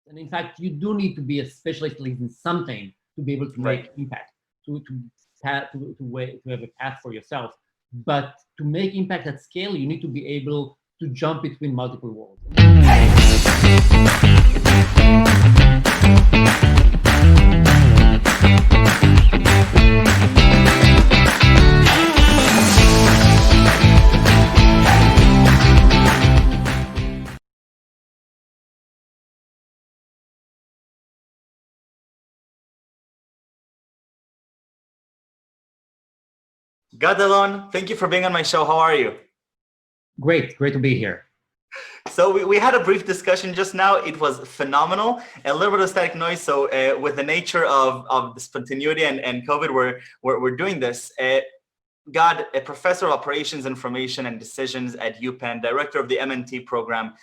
And in fact, you do need to be a specialist at least in something to be able to make impact, to have a path for yourself. But to make impact at scale, you need to be able to jump between multiple worlds. Gad Allon, thank you for being on my show. How are you? Great to be here. So we had a brief discussion just now. It was phenomenal. A little bit of static noise. So with the nature of the spontaneity and COVID, we're doing this. Gad, a professor of operations, information, and decisions at UPenn, director of the M&T program.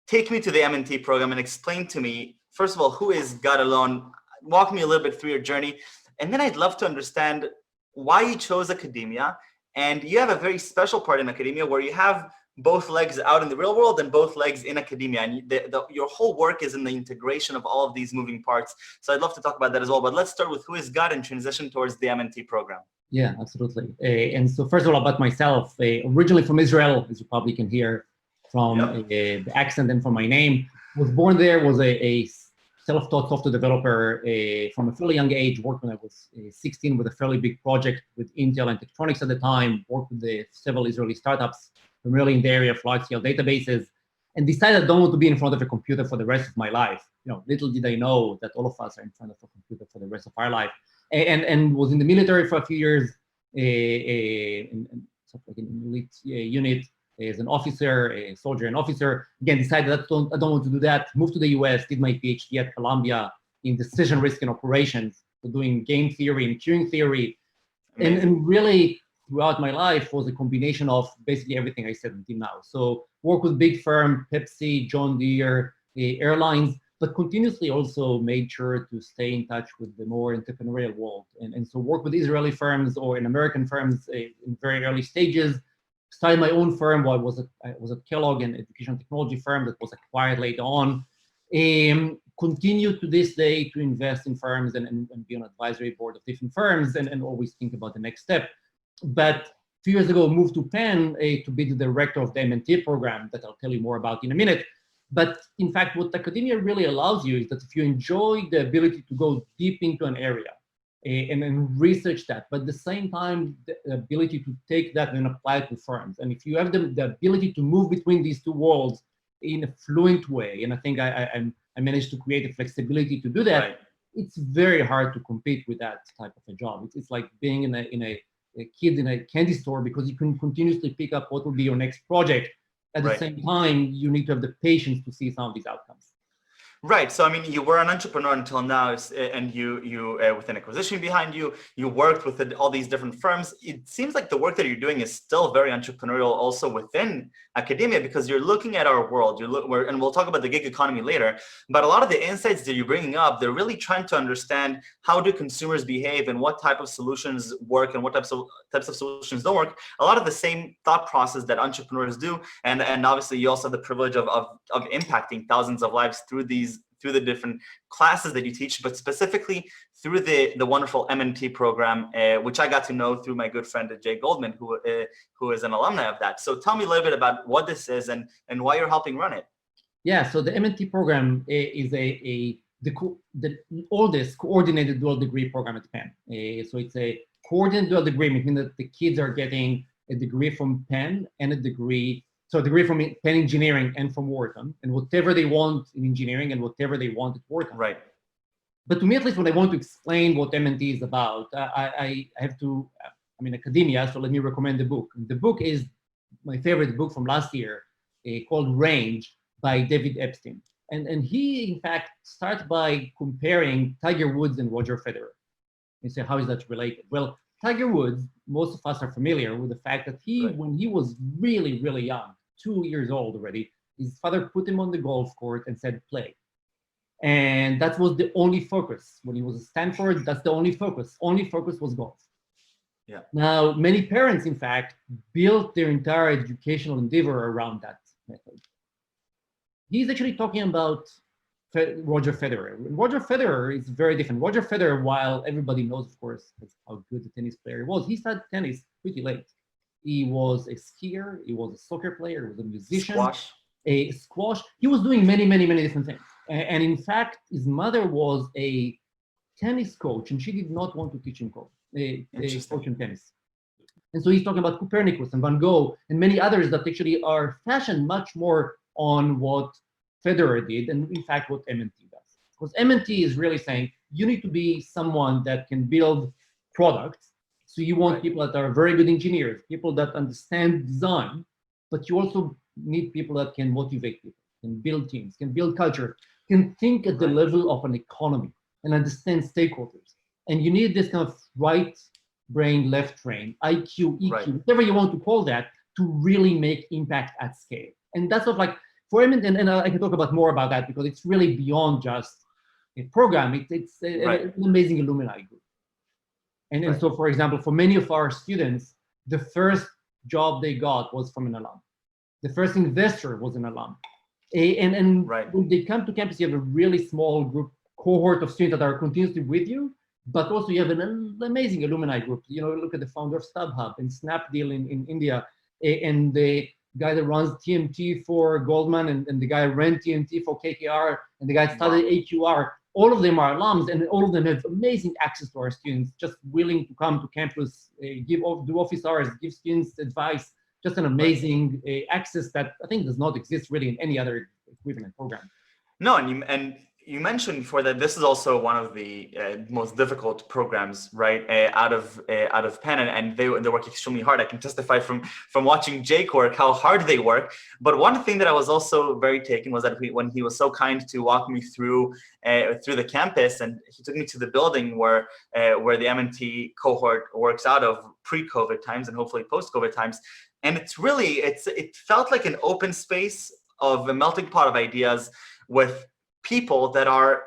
Take me to the M&T program and explain to me, first of all, who is Gad Allon? Walk me a little bit through your journey. And then I'd love to understand why you chose academia. And you have a very special part in academia where you have both legs out in the real world and both legs in academia. And your whole work is in the integration of all of these moving parts. So I'd love to talk about that as well. But let's start with who is Gad and transition towards the M&T program. Yeah, absolutely. And so first of all, about myself, originally from Israel, as you probably can hear from the accent and from my name, was born there, was a self-taught software developer from a fairly young age, worked when I was 16 with a fairly big project with Intel and Tektronix at the time, worked with several Israeli startups, primarily in the area of large-scale databases, and decided I don't want to be in front of a computer for the rest of my life. Little did I know that all of us are in front of a computer for the rest of our life. And was in the military for a few years, in an elite unit, as an officer, a soldier and officer. Again, decided I don't want to do that. Moved to the US, did my PhD at Columbia in decision risk and operations, so doing game theory and queuing theory. And really, throughout my life was a combination of basically everything I said until now. So work with big firm, Pepsi, John Deere, airlines, but continuously also made sure to stay in touch with the more entrepreneurial world. And so work with Israeli firms or in American firms in very early stages. Started my own firm while I was at Kellogg, an education technology firm that was acquired later on. Continue to this day to invest in firms and be on advisory board of different firms and always think about the next step. But a few years ago, moved to Penn to be the director of the M&T program that I'll tell you more about in a minute. But in fact, what academia really allows you is that if you enjoy the ability to go deep into an area and then research that, but at the same time, the ability to take that and apply it to firms. And if you have the ability to move between these two worlds in a fluent way, and I think I managed to create the flexibility to do that, it's very hard to compete with that type of a job. It's like being in a kid in a candy store because you can continuously pick up what will be your next project. At the same time, you need to have the patience to see some of these outcomes. Right. So, I mean, you were an entrepreneur until now, and you with an acquisition behind you, you worked with all these different firms. It seems like the work that you're doing is still very entrepreneurial also within academia, because you're looking at our world. And we'll talk about the gig economy later, but a lot of the insights that you're bringing up, they're really trying to understand how do consumers behave and what type of solutions work and what types of solutions don't work. A lot of the same thought process that entrepreneurs do. And obviously you also have the privilege of impacting thousands of lives through the different classes that you teach, but specifically through the wonderful M&T program, which I got to know through my good friend Jay Goldman, who is an alumni of that. So tell me a little bit about what this is and why you're helping run it. Yeah, so the M&T program is the oldest coordinated dual degree program at Penn. So it's a coordinated dual degree, meaning that the kids are getting a degree from Penn and a degree from Penn Engineering and from Wharton, and whatever they want in engineering and whatever they want at Wharton. Right. But to me, at least, when I want to explain what M&T is about, I have to, I'm in academia, so let me recommend the book. The book is my favorite book from last year, called Range by David Epstein. And he, in fact, starts by comparing Tiger Woods and Roger Federer. And say, how is that related? Well, Tiger Woods, most of us are familiar with the fact that when he was really, really young, 2 years old already, his father put him on the golf court and said, play. And that was the only focus. When he was at Stanford, that's the only focus. Only focus was golf. Yeah. Now, many parents, in fact, built their entire educational endeavor around that method. He's actually talking about Roger Federer. Roger Federer is very different. Roger Federer, while everybody knows, of course, how good a tennis player he was, he started tennis pretty late. He was a skier, he was a soccer player, he was a musician, a squash. He was doing many, many, many different things. And in fact, his mother was a tennis coach, and she did not want to teach him coach in tennis. And so he's talking about Copernicus and Van Gogh and many others that actually are fashioned much more on what Federer did, and in fact what M&T does. Because M&T is really saying you need to be someone that can build products. So you want people that are very good engineers, people that understand design, but you also need people that can motivate people, can build teams, can build culture, can think at the level of an economy and understand stakeholders. And you need this kind of right brain, left brain, IQ, EQ, whatever you want to call that, to really make impact at scale. And that's what like, for him, and I can talk about more about that because it's really beyond just a program. It's an amazing alumni group. And so, for example, for many of our students, the first job they got was from an alum. The first investor was an alum. And when they come to campus, you have a really small group, cohort of students that are continuously with you, but also you have an amazing alumni group. You know, look at the founder of StubHub and Snapdeal in India, and the guy that runs TMT for Goldman, and the guy who ran TMT for KKR, and the guy that started AQR. All of them are alums, and all of them have amazing access to our students, just willing to come to campus, do office hours, give students advice, just an amazing access that I think does not exist really in any other equivalent program. No, and you mentioned before that this is also one of the most difficult programs, right? Out of Penn, and they work extremely hard. I can testify from watching Jake work how hard they work. But one thing that I was also very taken was that when he was so kind to walk me through the campus, and he took me to the building where the M&T cohort works out of pre-COVID times and hopefully post-COVID times. And it felt like an open space of a melting pot of ideas with people that are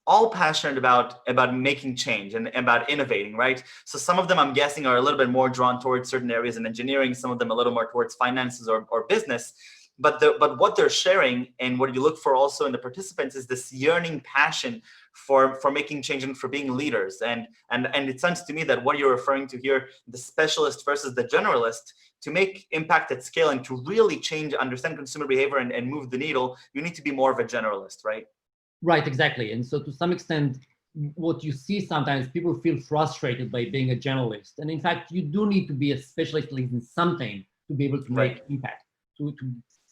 all passionate about making change and about innovating, right? So some of them, I'm guessing, are a little bit more drawn towards certain areas in engineering, some of them a little more towards finances or business. But what they're sharing and what you look for also in the participants is this yearning passion for making change and for being leaders. And it sounds to me that what you're referring to here, the specialist versus the generalist, to make impact at scale and to really change, understand consumer behavior and move the needle, you need to be more of a generalist, right? Right, exactly. And so to some extent, what you see sometimes, people feel frustrated by being a generalist. And in fact, you do need to be a specialist in something to be able to make impact, to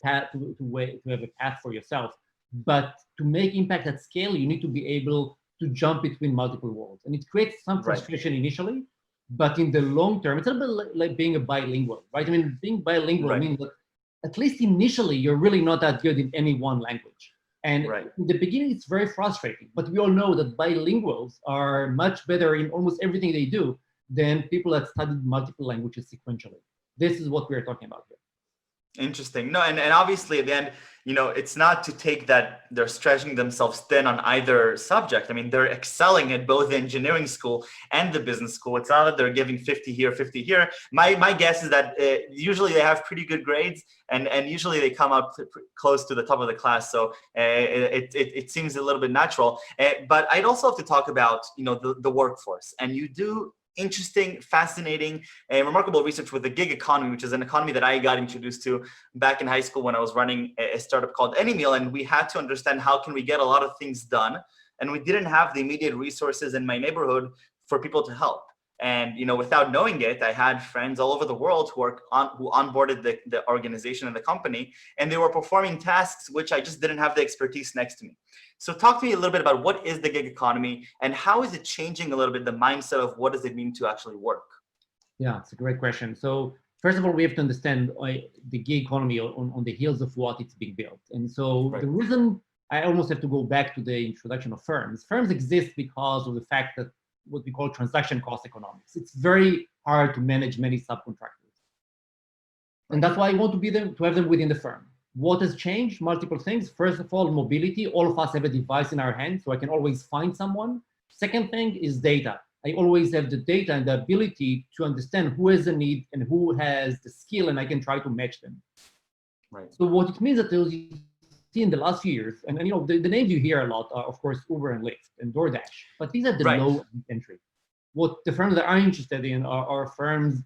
have a path for yourself. But to make impact at scale, you need to be able to jump between multiple worlds. And it creates some frustration initially, but in the long term, it's a little bit like being a bilingual, right? I mean, being bilingual means that at least initially, you're really not that good in any one language. And in the beginning, it's very frustrating, but we all know that bilinguals are much better in almost everything they do than people that studied multiple languages sequentially. This is what we're talking about here. Interesting. No, and obviously at the end, it's not to take that they're stretching themselves thin on either subject. I mean, they're excelling at both the engineering school and the business school. It's not that they're giving 50 here, 50 here. My guess is that usually they have pretty good grades, and usually they come up close to the top of the class. So it seems a little bit natural. But I'd also have to talk about, the workforce. And you do interesting, fascinating, and remarkable research with the gig economy, which is an economy that I got introduced to back in high school when I was running a startup called AnyMeal, and we had to understand how can we get a lot of things done, and we didn't have the immediate resources in my neighborhood for people to help. And without knowing it, I had friends all over the world who onboarded the organization and the company, and they were performing tasks which I just didn't have the expertise next to me. So talk to me a little bit about what is the gig economy and how is it changing a little bit the mindset of what does it mean to actually work? Yeah, it's a great question. So first of all, we have to understand the gig economy on the heels of what it's being built. And so the reason I almost have to go back to the introduction of firms. Firms exist because of the fact that what we call transaction cost economics. It's very hard to manage many subcontractors. And that's why I want to have them within the firm. What has changed? Multiple things. First of all, mobility. All of us have a device in our hand, so I can always find someone. Second thing is data. I always have the data and the ability to understand who has a need and who has the skill, and I can try to match them. So what it means that there's see in the last few years, and you know, the names you hear a lot are, of course, Uber and Lyft and DoorDash, but these are the low entry. What the firms that are interested in are firms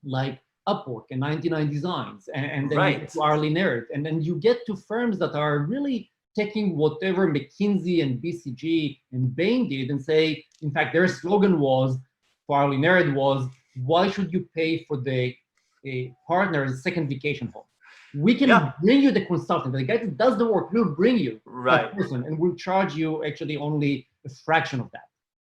like Upwork and 99 Designs, and then you get to Hourly Nerd, and then you get to firms that are really taking whatever McKinsey and BCG and Bain did and say, in fact, their slogan was, for Hourly Nerd was, why should you pay for the partner's second vacation home? We can bring you the consultant, the guy that does the work, we'll bring you that person, and we'll charge you actually only a fraction of that.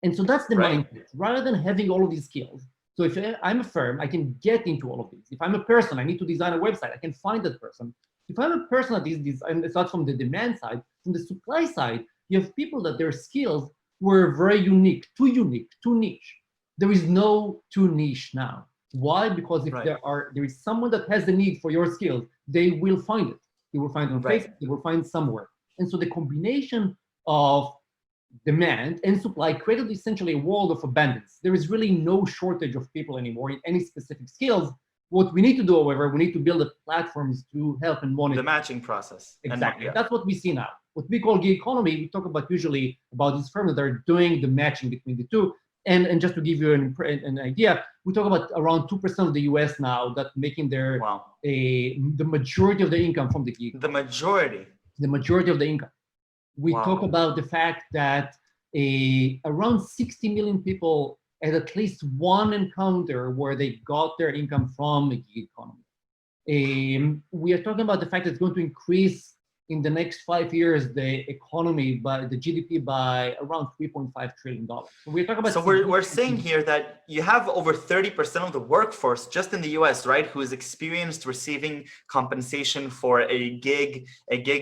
And so that's the mindset, rather than having all of these skills. So if I'm a firm, I can get into all of these. If I'm a person, I need to design a website, I can find that person. If I'm a person that is and it's not from the demand side, from the supply side, you have people that their skills were very unique, too niche. There is no too niche now. Why? Because if there is someone that has the need for your skills, they will find it. They will find it on Facebook, they will find it somewhere. And so the combination of demand and supply created essentially a world of abundance. There is really no shortage of people anymore in any specific skills. What we need to do, however, we need to build the platforms to help and monitor the matching process. Exactly. That's what we see now. What we call gig economy, we talk about usually about these firms that are doing the matching between the two. And just to give you an idea, we talk about around 2% of the US now that making their the majority of their income from the gig. The majority of the income. We talk about the fact that around 60 million people had at least one encounter where they got their income from the gig economy. We are talking about the fact that it's going to increase in the next 5 years the economy by the GDP by around $3.5 trillion. So we're talking about. So we're saying here that you have over 30% of the workforce just in the US, right, who is experienced receiving compensation for a gig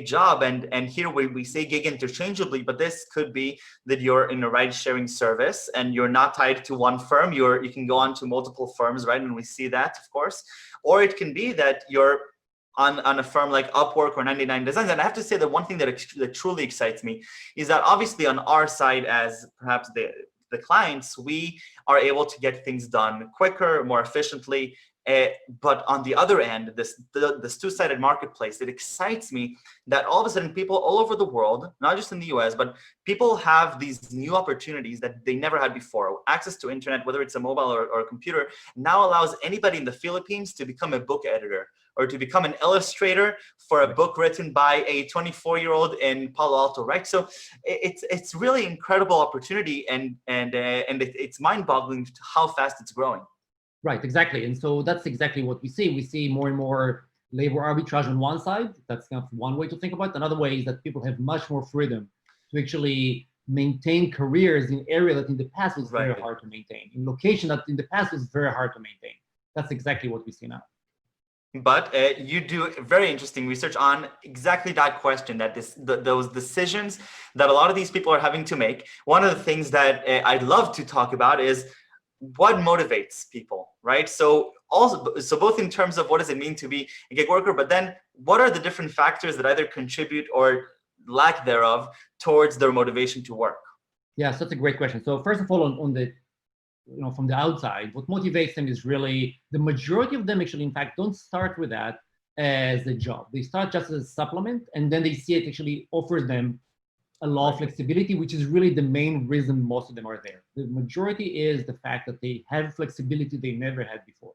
job, and here we say gig interchangeably, but this could be that you're in a ride-sharing service and you're not tied to one firm. You can go on to multiple firms, right, and we see that, of course, or it can be that you're on a firm like Upwork or 99 Designs. And I have to say that one thing that truly excites me is that obviously on our side as perhaps the clients, we are able to get things done quicker, more efficiently. But on the other end, this two-sided marketplace, it excites me that all of a sudden people all over the world, not just in the US, but people have these new opportunities that they never had before. Access to internet, whether it's a mobile or a computer, now allows anybody in the Philippines to become a book editor or to become an illustrator for a book written by a 24-year-old in Palo Alto, right? So it's really incredible opportunity, and it's mind-boggling how fast it's growing. Right, exactly. And so that's exactly what we see. We see more and more labor arbitrage on one side. That's kind of one way to think about it. Another way is that people have much more freedom to actually maintain careers in area that in the past was very hard to maintain, in location that in the past was very hard to maintain. That's exactly what we see now. But you do very interesting research on exactly that question, that those decisions that a lot of these people are having to make. One of the things that I'd love to talk about is what motivates people, right? So both in terms of what does it mean to be a gig worker, but then what are the different factors that either contribute or lack thereof towards their motivation to work? Yeah, so that's a great question. So first of all, on the, from the outside, what motivates them is really, the majority of them actually, in fact, don't start with that as a job. They start just as a supplement, and then they see it actually offers them a lot of flexibility, which is really the main reason most of them are there. The majority is the fact that they have flexibility they never had before.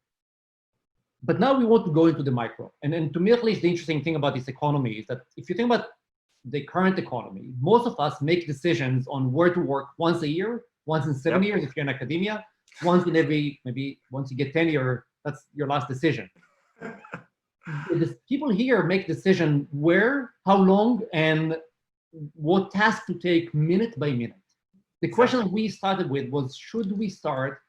But now we want to go into the micro. And to me, at least, the interesting thing about this economy is that if you think about the current economy, most of us make decisions on where to work once a year, once in 7 years if you're in academia, once in every, maybe once you get tenure, that's your last decision. The people here make decision where, how long, and what task to take minute by minute. The question that we started with was, should we start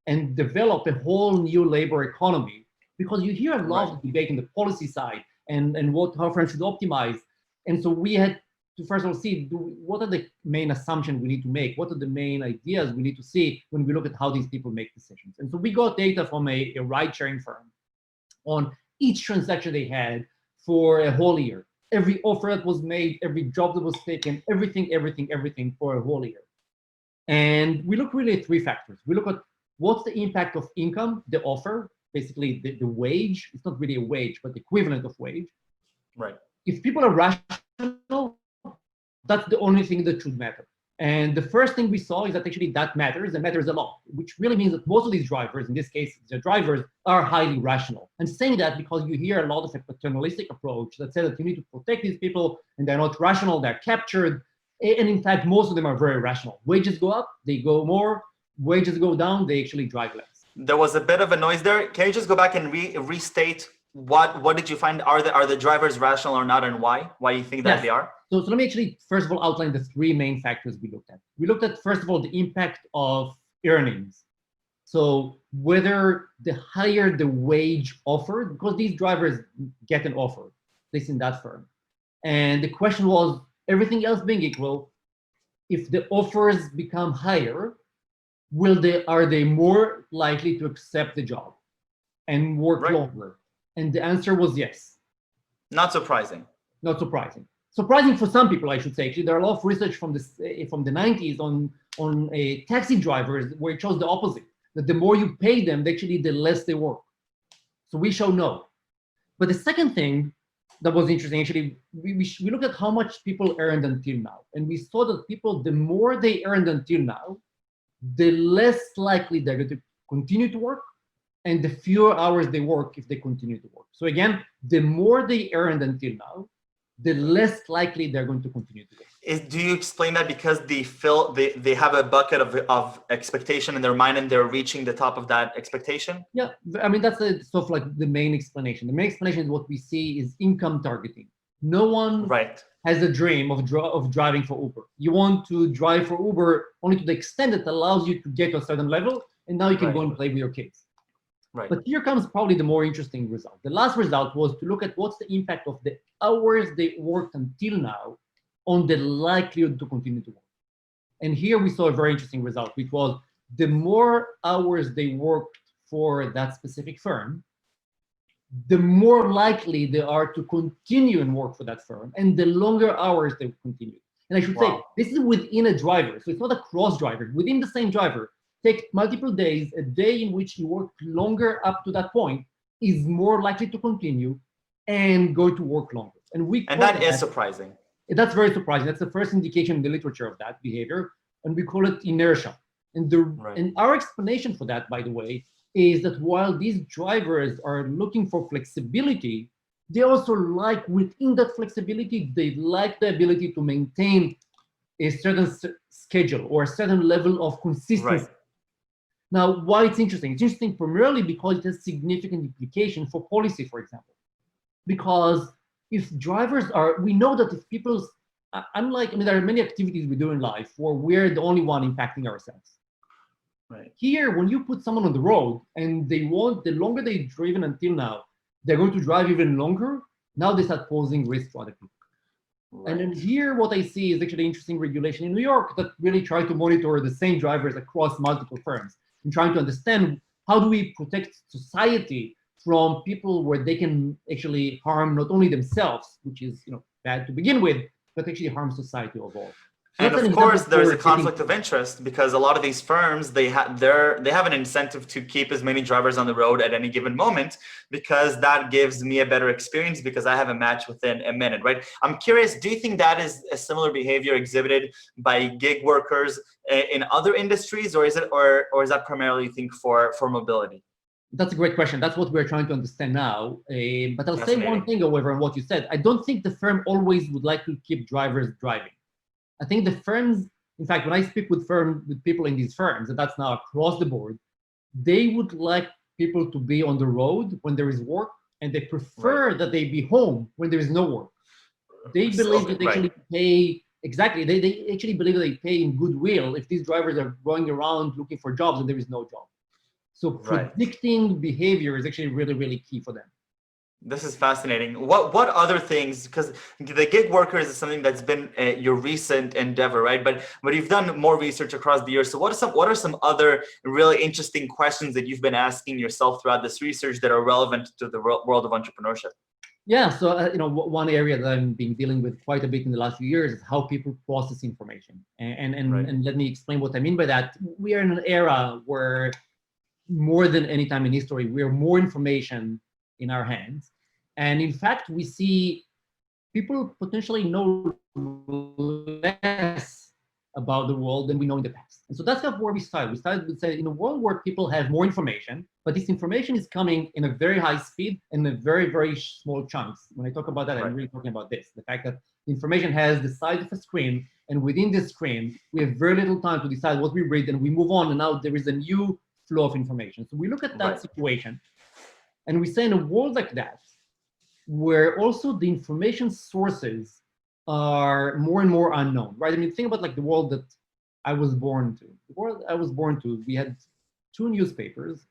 and develop a whole new labor economy? Because you hear a lot of debate in the policy side and how firms should optimize. And so we had to first of all see, what are the main assumptions we need to make? What are the main ideas we need to see when we look at how these people make decisions? And so we got data from a ride-sharing firm on each transaction they had for a whole year. Every offer that was made, every job that was taken, everything for a whole year. And we look really at three factors. We look at what's the impact of income, the offer, basically the wage. It's not really a wage, but the equivalent of wage. Right. If people are rushing that's the only thing that should matter. And the first thing we saw is that actually that matters and matters a lot, which really means that most of these drivers, in this case, the drivers, are highly rational. And saying that because you hear a lot of a paternalistic approach that says that you need to protect these people and they're not rational, they're captured. And in fact, most of them are very rational. Wages go up, they go more. Wages go down, they actually drive less. There was a bit of a noise there. Can you just go back and restate what did you find? Are the drivers rational or not, and why? Why you think that they are? So let me actually first of all outline the three main factors we looked at. We looked at first of all the impact of earnings. So whether the higher the wage offered, because these drivers get an offer, at least in that firm. And the question was, everything else being equal, if the offers become higher, are they more likely to accept the job and work longer? And the answer was yes. Not surprising. Not surprising. Surprising for some people, I should say. Actually, there are a lot of research from the 90s on taxi drivers where it shows the opposite, that the more you pay them, actually the less they work. So we show no. But the second thing that was interesting, actually, we looked at how much people earned until now. And we saw that people, the more they earned until now, the less likely they're going to continue to work and the fewer hours they work if they continue to work. So again, the more they earned until now, the less likely they're going to continue to work. Do you explain that because they have a bucket of expectation in their mind and they're reaching the top of that expectation? Yeah, I mean, that's sort of like the main explanation. The main explanation is what we see is income targeting. No one has a dream of driving for Uber. You want to drive for Uber only to the extent that allows you to get to a certain level, and now you can go and play with your kids. But here comes probably the more interesting result. The last result was to look at what's the impact of the hours they worked until now on the likelihood to continue to work. And here we saw a very interesting result, which was the more hours they worked for that specific firm, the more likely they are to continue and work for that firm, and the longer hours they continue. And I should say, this is within a driver, so it's not across drivers. Within the same driver, take multiple days, a day in which you work longer up to that point is more likely to continue and go to work longer. And that is surprising. That's very surprising. That's the first indication in the literature of that behavior, and we call it inertia. And our explanation for that, by the way, is that while these drivers are looking for flexibility, they also like, within that flexibility, they like the ability to maintain a certain schedule or a certain level of consistency. Now, why it's interesting? It's interesting primarily because it has significant implication for policy, for example. Because if drivers are, we know that if people's, there are many activities we do in life where we're the only one impacting ourselves. Here, when you put someone on the road and the longer they've driven until now, they're going to drive even longer, now they start posing risk to other people. And then here, what I see is actually interesting regulation in New York that really try to monitor the same drivers across multiple firms and trying to understand how do we protect society from people where they can actually harm not only themselves, which is bad to begin with, but actually harm society overall. And of course, there's a conflict of interest because a lot of these firms, they have an incentive to keep as many drivers on the road at any given moment, because that gives me a better experience because I have a match within a minute, right? I'm curious, do you think that is a similar behavior exhibited by gig workers in other industries, or is that primarily, you think, for mobility? That's a great question. That's what we're trying to understand now. But I'll say one thing, however, on what you said. I don't think the firm always would like to keep drivers driving. I think the firms, in fact, when I speak with people in these firms, and that's now across the board, they would like people to be on the road when there is work, and they prefer that they be home when there is no work. They believe that they actually pay, they actually believe that they pay in goodwill if these drivers are going around looking for jobs and there is no job. So predicting behavior is actually really, really key for them. This is fascinating. What other things, because the gig workers is something that's been your recent endeavor, right? But you've done more research across the years. So what are some other really interesting questions that you've been asking yourself throughout this research that are relevant to the world of entrepreneurship? Yeah, so one area that I've been dealing with quite a bit in the last few years is how people process information. And let me explain what I mean by that. We are in an era where more than any time in history, we have more information in our hands. And in fact, we see people potentially know less about the world than we know in the past. And so that's kind of where we started. We started with say in a world where people have more information, but this information is coming in a very high speed and in very, very small chunks. When I talk about that, I'm really talking about this, the fact that information has the size of a screen, and within this screen, we have very little time to decide what we read, and we move on, and now there is a new flow of information. So we look at that situation, and we say in a world like that, where also the information sources are more and more unknown, right? I mean, think about like the world that I was born to. The world I was born to, we had two newspapers.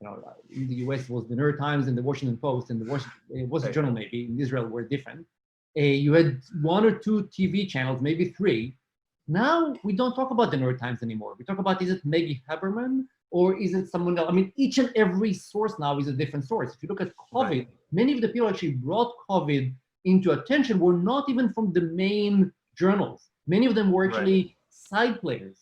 You know, in the US was the New York Times and the Washington Post, and the Washington Journal maybe. In Israel were different. You had one or two TV channels, maybe three. Now we don't talk about the New York Times anymore. We talk about, is it Maggie Haberman or is it someone else? I mean, each and every source now is a different source. If you look at COVID, many of the people actually brought COVID into attention were not even from the main journals. Many of them were actually side players.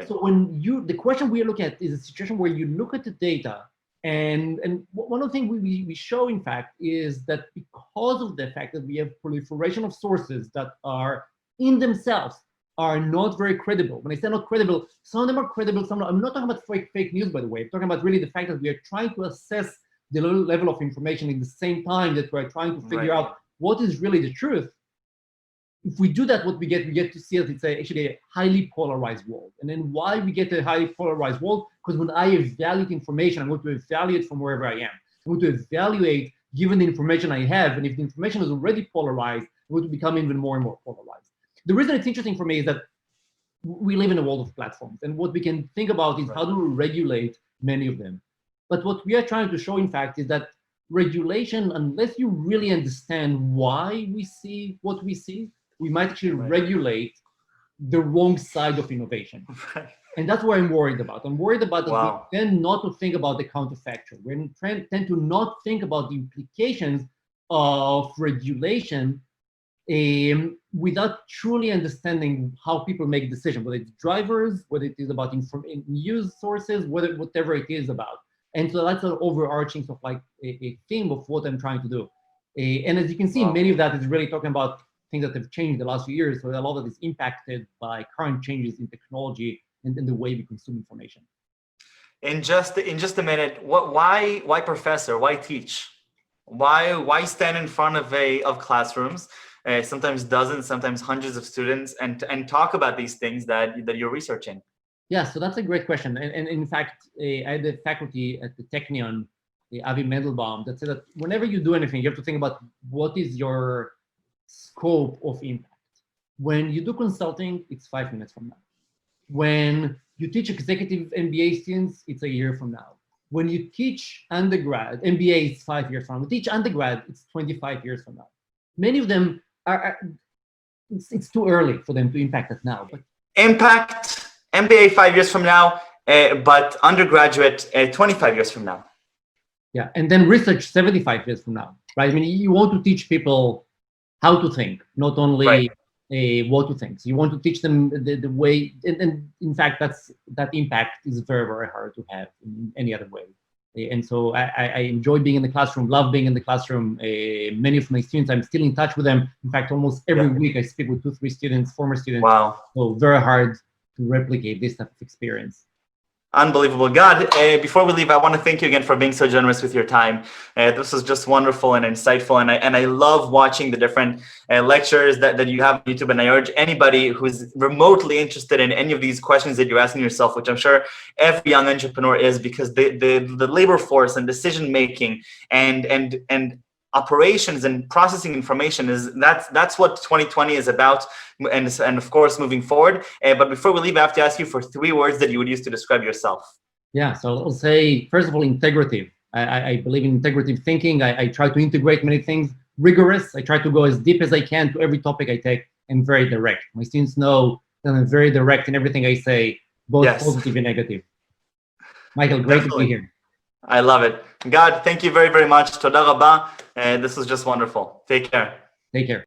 So when the question we look at is a situation where you look at the data, and one of the things we show, in fact, is that because of the fact that we have proliferation of sources that are in themselves are not very credible. When I say not credible, some of them are credible, some I'm not talking about fake news, by the way. I'm talking about really the fact that we are trying to assess the level of information in the same time that we're trying to figure out what is really the truth. If we do that, what we get to see is it's actually a highly polarized world. And then why we get a highly polarized world? Because when I evaluate information, I'm going to evaluate from wherever I am. I'm going to evaluate given the information I have, and if the information is already polarized, I'm going to become even more and more polarized. The reason it's interesting for me is that we live in a world of platforms, and what we can think about is how do we regulate many of them. But what we are trying to show, in fact, is that regulation, unless you really understand why we see what we see, we might actually regulate the wrong side of innovation. And that's what I'm worried about. I'm worried about that we tend not to think about the counterfactual. We tend to not think about the implications of regulation without truly understanding how people make decisions, whether it's drivers, whether it is about news sources, whatever it is about. And so that's an overarching sort of like a theme of what I'm trying to do. And as you can see, many of that is really talking about things that have changed the last few years. So a lot of it is impacted by current changes in technology and in the way we consume information. In just a minute, why professor? Why teach? Why stand in front of classrooms, sometimes dozens, sometimes hundreds of students, and talk about these things that you're researching? Yeah, so that's a great question. And in fact, I had a faculty at the Technion, Avi Mendelbaum, that said that whenever you do anything, you have to think about what is your scope of impact. When you do consulting, it's 5 minutes from now. When you teach executive MBA students, it's a year from now. When you teach undergrad, MBA is 5 years from now. When you teach undergrad, it's 25 years from now. Many of them it's too early for them to impact it now. But impact MBA 5 years from now, but undergraduate 25 years from now. Yeah, and then research 75 years from now, right? I mean, you want to teach people how to think, not only what to think. So you want to teach them the way, and in fact, that impact is very, very hard to have in any other way. And so I enjoy being in the classroom, love being in the classroom. Many of my students, I'm still in touch with them. In fact, almost every week I speak with 2-3 students, former students. Wow. So very hard to replicate this type of experience. Unbelievable. Gad, before we leave, I want to thank you again for being so generous with your time. This was just wonderful and insightful. And I love watching the different lectures that you have on YouTube. And I urge anybody who's remotely interested in any of these questions that you're asking yourself, which I'm sure every young entrepreneur is, because the labor force and decision making and operations and processing information that's what 2020 is about, and of course moving forward. But before we leave, I have to ask you for 3 words that you would use to describe yourself. Yeah, so I'll say, first of all, integrative. I believe in integrative thinking. I try to integrate many things. Rigorous. I try to go as deep as I can to every topic I take, and very direct. My students know that I'm very direct in everything I say, both positive and negative. Michael, great to be here. I love it. Gad, thank you very, very much. Toda rabba. This was just wonderful. Take care. Take care.